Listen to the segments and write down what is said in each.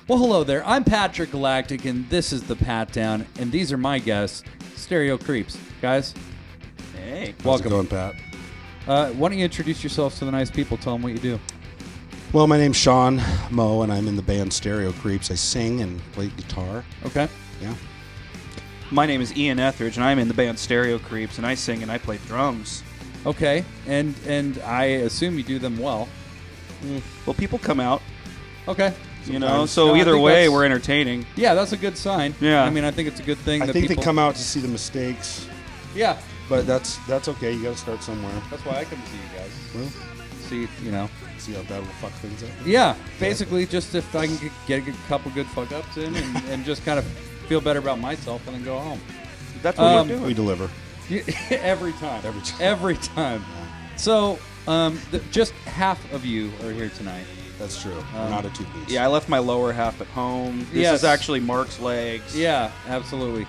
Well, hello there. I'm Patrick Galactic, and this is the Pat Down, and these are my guests, Stereo Creeps. Guys, Hey. welcome. How's it going, Pat? Why don't you introduce yourselves to the nice people? Tell them what you do. Well, my name's Sean Moe, and I'm in the band Stereo Creeps. I sing and play guitar. Okay. Yeah. My name is Ian Etheridge, and I'm in the band Stereo Creeps, and I sing and I play drums. Okay. And I assume you do them well. Well, people come out, Okay. you know, Sometimes. so No, I either think way, that's- we're entertaining. Yeah, that's a good sign. Yeah. I mean, I think it's a good thing I that think people... they come out to see the mistakes, Yeah. but that's okay. You got to start somewhere. That's why I come to see you guys. Well, See, you know. see how that will fuck things up. Yeah, basically, just if I can get a couple good fuck-ups in and just kind of feel better about myself and then go home. That's what we're We doing. deliver. Every time. Every time. Every time. So, just half of you are here tonight. That's true. We're not a two-piece. Yeah, I left my lower half at home. This Yes. is actually Mark's legs. Yeah, absolutely.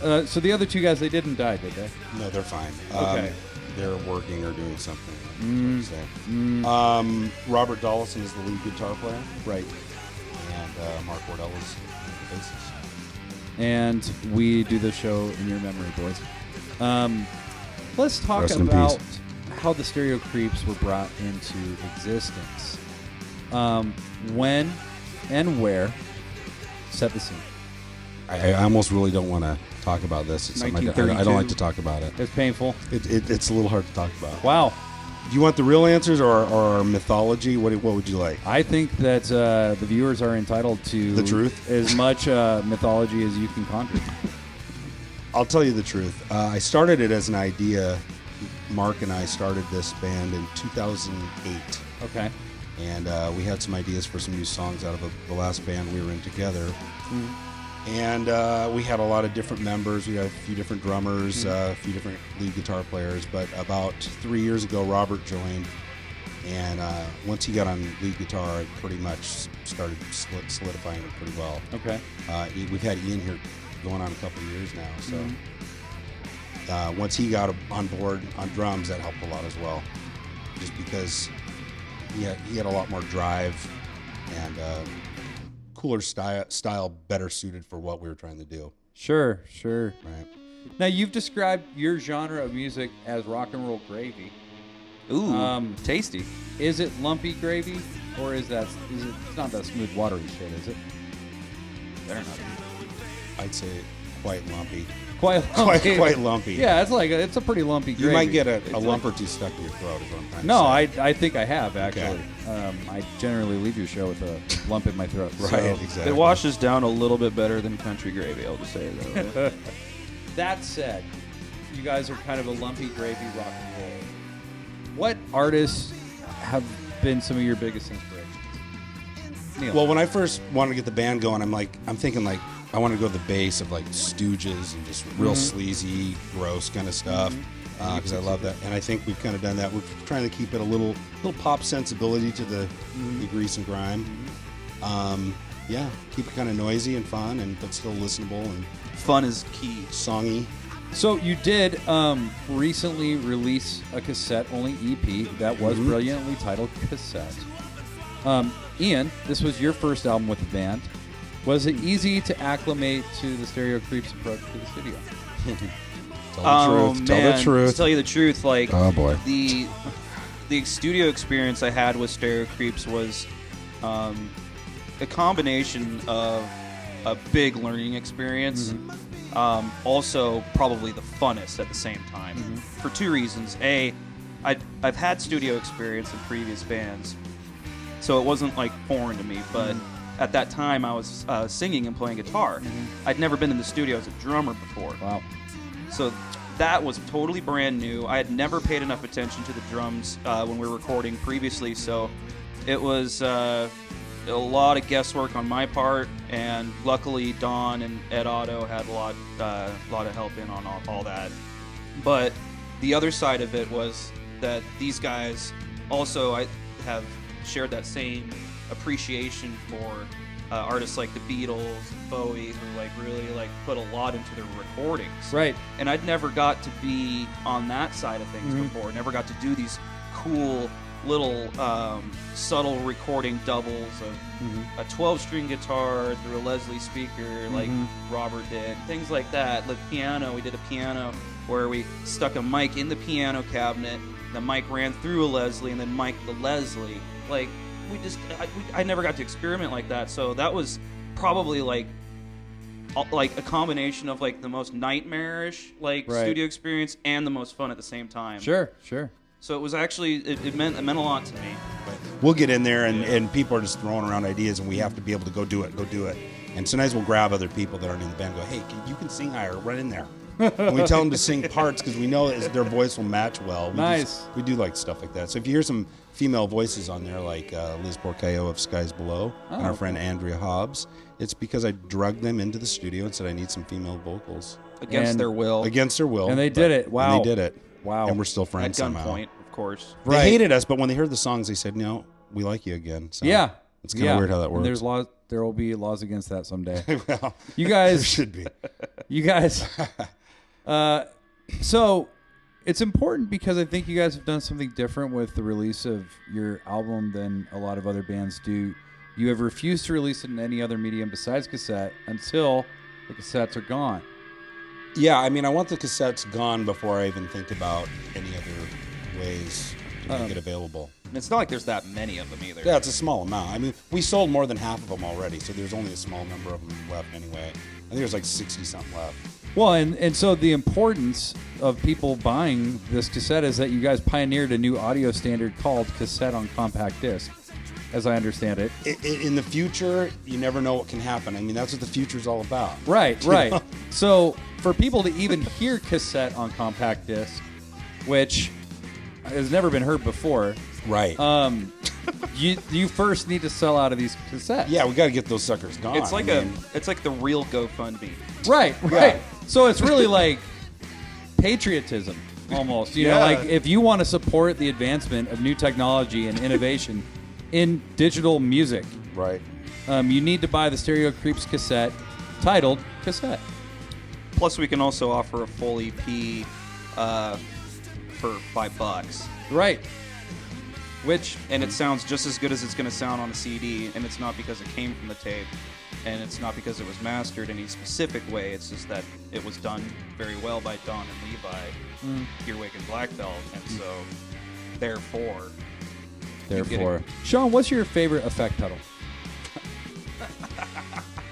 So the other two guys, they didn't die, did they? No, they're fine. Okay. They're working or doing something. Robert Dollison is the lead guitar player. Right. And Mark Wardell is the bassist. And we do the show in your memory, boys. Let's talk Rest in about peace. how the Stereo Creeps were brought into existence. When and where? Set the scene. I almost really don't want to talk about this. It's something I don't 1932. like to talk about it. It's painful. It's a little hard to talk about. Wow. Do you want the real answers or mythology? What would you like? I think that the viewers are entitled to The truth? as much mythology as you can conjure. I'll tell you the truth. I started it as an idea. Mark and I started this band in 2008. Okay. And we had some ideas for some new songs out of the last band we were in together. And we had a lot of different members. We had a few different drummers, a few different lead guitar players. But about 3 years ago, Robert joined. And once he got on lead guitar, it pretty much started solidifying it pretty well. Okay. We've had Ian here going on a couple of years now. So once he got on board on drums, that helped a lot as well. Just because he had a lot more drive and cooler style, better suited for what we were trying to do. Sure. Right. Now, you've described your genre of music as rock and roll gravy. Ooh, tasty. Is it lumpy gravy, or is it? It's not that smooth, watery shit, is it? Better not be. I'd say quite lumpy. Quite lumpy. Quite lumpy. Yeah, it's a pretty lumpy gravy. You might get a It's lump or two stuck in your throat. Is what I'm trying No, to say. I think I have, actually. Okay. I generally leave your show with a lump in my throat. Right, So, exactly. It washes down a little bit better than country gravy, I'll just say though. that said, you guys are kind of a lumpy gravy rock and roll. What artists have been some of your biggest inspirations? Neil. Well, when I first wanted to get the band going, I'm thinking like I want to go the bass of like Stooges and just real sleazy, gross kind of stuff because I love that. And I think we've kind of done that. We're trying to keep it a little pop sensibility to the grease and grime. Yeah, keep it kind of noisy and fun, but still listenable and Fun is key. songy. So you did recently release a cassette-only EP that was brilliantly titled Cassette. Ian, this was your first album with the band. Was it easy to acclimate to the Stereo Creeps approach to the studio? Tell the truth. To tell you the truth, like Oh boy. the studio experience I had with Stereo Creeps was a combination of a big learning experience, also probably the funnest at the same time, for two reasons. I've had studio experience in previous bands, so it wasn't like foreign to me, but at that time I was singing and playing guitar. I'd never been in the studio as a drummer before. Wow. So that was totally brand new. I had never paid enough attention to the drums when we were recording previously, so it was a lot of guesswork on my part, and luckily Don and Ed Otto had a lot of help in on all that. But the other side of it was that these guys also I have shared that same appreciation for artists like the Beatles, Bowie, who like really like put a lot into their recordings. Right. And I'd never got to be on that side of things before. Never got to do these cool little subtle recording doubles of a 12-string guitar through a Leslie speaker, like Robert did. Things like that. The piano, we did a piano where we stuck a mic in the piano cabinet. The mic ran through a Leslie and then mic'd the Leslie. Like, I never got to experiment like that. So that was probably like a combination of like the most nightmarish studio experience and the most fun at the same time. Sure. So it was actually it meant a lot to me. We'll get in there and people are just throwing around ideas and we have to be able to go do it. And sometimes we'll grab other people that aren't in the band and go, hey, you can sing higher, run in there. And we tell them to sing parts because we know their voice will match well. We do like stuff like that. So if you hear some female voices on there, like Liz Porcayo of Skies Below and our friend Andrea Hobbs, it's because I drugged them into the studio and said I need some female vocals. Against their will. And they did it. Wow. And they did it. Wow. And we're still friends At somehow. gunpoint, of course. They hated us, but when they heard the songs, they said, no, we like you again. So yeah. It's kind of weird how that works. And there will be laws against that someday. Well, you guys there should be. You guys. So it's important because I think you guys have done something different with the release of your album than a lot of other bands do. You have refused to release it in any other medium besides cassette until the cassettes are gone. Yeah, I mean, I want the cassettes gone before I even think about any other ways to make it available. And it's not like there's that many of them either. Yeah, it's a small amount. I mean, we sold more than half of them already, so there's only a small number of them left anyway. I think there's like 60-something left. Well, and so the importance of people buying this cassette is that you guys pioneered a new audio standard called cassette on compact disc, as I understand it. In the future, you never know what can happen. I mean, that's what the future's all about. Right. So for people to even hear cassette on compact disc, which has never been heard before, right? You first need to sell out of these cassettes. Yeah, we got to get those suckers gone. It's like it's like the real GoFundMe. Right. Yeah. So it's really like patriotism, almost. You know, like if you want to support the advancement of new technology and innovation in digital music, right? You need to buy the Stereo Creeps cassette titled Cassette. Plus, we can also offer a full EP for $5. Right. And it sounds just as good as it's going to sound on a CD, and it's not because it came from the tape, and it's not because it was mastered in any specific way. It's just that it was done very well by Don and Levi, Earwig and Black Belt, and so therefore. Sean, what's your favorite effect pedal?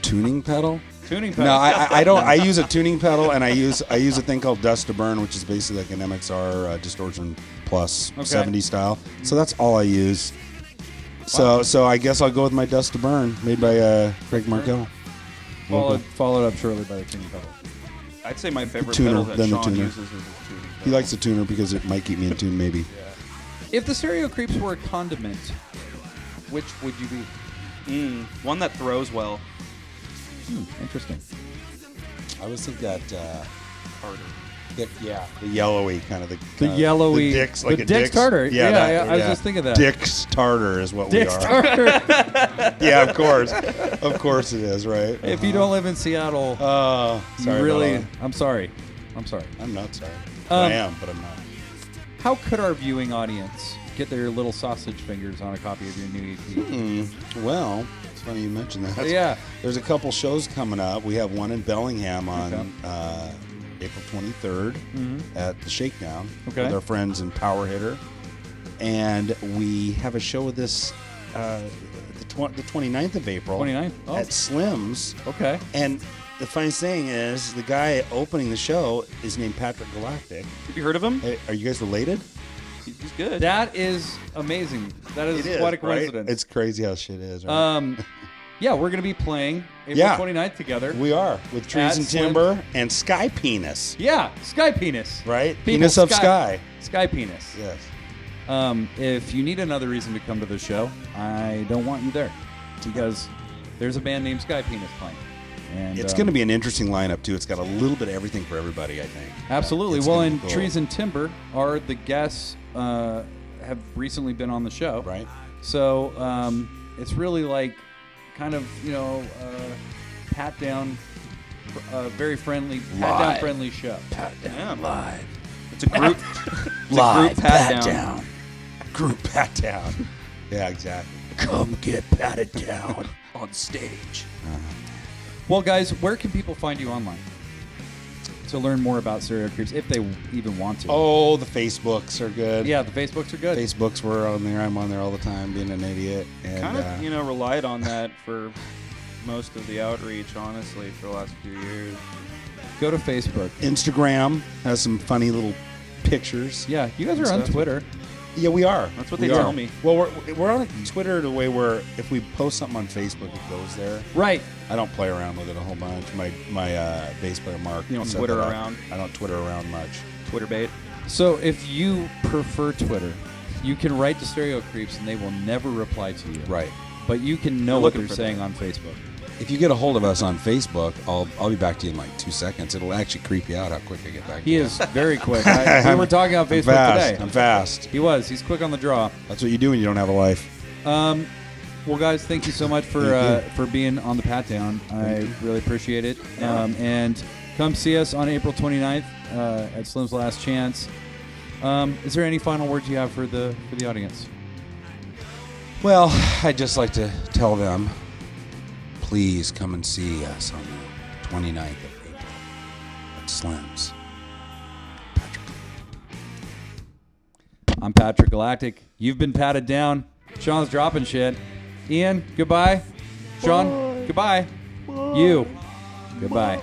Tuning pedal? Tuning pedal. No, I don't. I use a tuning pedal, and I use a thing called Dust to Burn, which is basically like an MXR distortion plus 70 style. So that's all I use. So I guess I'll go with my Dust to Burn, made by Craig Markell. Followed up shortly by the tuning pedal. I'd say my favorite tuner, pedal that then the Sean tuner. uses is his tuning pedal. He likes the tuner because it might keep me in tune, maybe. If the Stereo Creeps were a condiment, which would you be? One that throws well. Interesting. I always think that Harder. the yellowy kind of The yellowy. the Dick's, the Dick's tartar. Yeah, I was just thinking of that. Dick's tartar is what Dick's we are. tartar. Yeah, of course it is, right? If you don't live in Seattle, sorry. you really. about I'm sorry. I'm not sorry. I am, but I'm not. How could our viewing audience get their little sausage fingers on a copy of your new EP? Well, it's funny you mentioned that. Yeah. There's a couple shows coming up. We have one in Bellingham on April 23rd at the Shakedown with our friends in Power Hitter. And we have a show with this the 29th of April 29th? Oh. at Slim's. Okay. And the funniest thing is the guy opening the show is named Patrick Galactic. Have you heard of him? Hey, are you guys related? He's good. That is amazing. That is quite a coincidence. Right? It's crazy how shit is, right? Yeah, we're going to be playing April 29th together. We are, with Trees and Timber and Sky Penis. Yeah, Sky Penis. Right? People, Penis of Sky. Sky Penis. Yes. If you need another reason to come to the show, I don't want you there. Because there's a band named Sky Penis playing. And it's going to be an interesting lineup, too. It's got a little bit of everything for everybody, I think. Absolutely. It's well, gonna and be cool. Trees and Timber are the guests have recently been on the show. Right. So it's really like kind of, pat down, very friendly, pat down friendly show. Pat down live. It's a group. Live pat down. Group pat down. Yeah, exactly. Come get patted down. On stage. Well, guys, where can people find you online to learn more about Serial Creeps, if they even want to? Oh, the Facebooks are good. Yeah, the Facebooks are good. Facebooks were on there. I'm on there all the time, being an idiot. And, Kind of, relied on that for most of the outreach, honestly, for the last few years. Go to Facebook. Instagram has some funny little pictures. Yeah, you guys are on Twitter. Yeah, we are. That's what they We are. tell me. Well, we're on Twitter the way where if we post something on Facebook, it goes there. Right. I don't play around with it a whole bunch. My bass player Mark. You don't set Twitter that up. around? I don't Twitter around much. Twitter bait. So if you prefer Twitter, you can write to Stereo Creeps and they will never reply to you. Right. But you can know They're what looking they're for saying that. on Facebook. If you get a hold of us on Facebook, I'll be back to you in like 2 seconds. It'll actually creep you out how quick I get back to He you. is very quick. We were talking on Facebook fast. today. I'm fast. He was. He's quick on the draw. That's what you do when you don't have a life. Well, guys, thank you so much for being on the Pat Down. I really appreciate it. Yeah. And come see us on April 29th at Slim's Last Chance. Is there any final words you have for the audience? Well, I'd just like to tell them, please come and see us on the 29th of April at Slim's. I'm Patrick Galactic. You've been patted down. Sean's dropping shit. Ian, goodbye. Sean, goodbye. You, goodbye.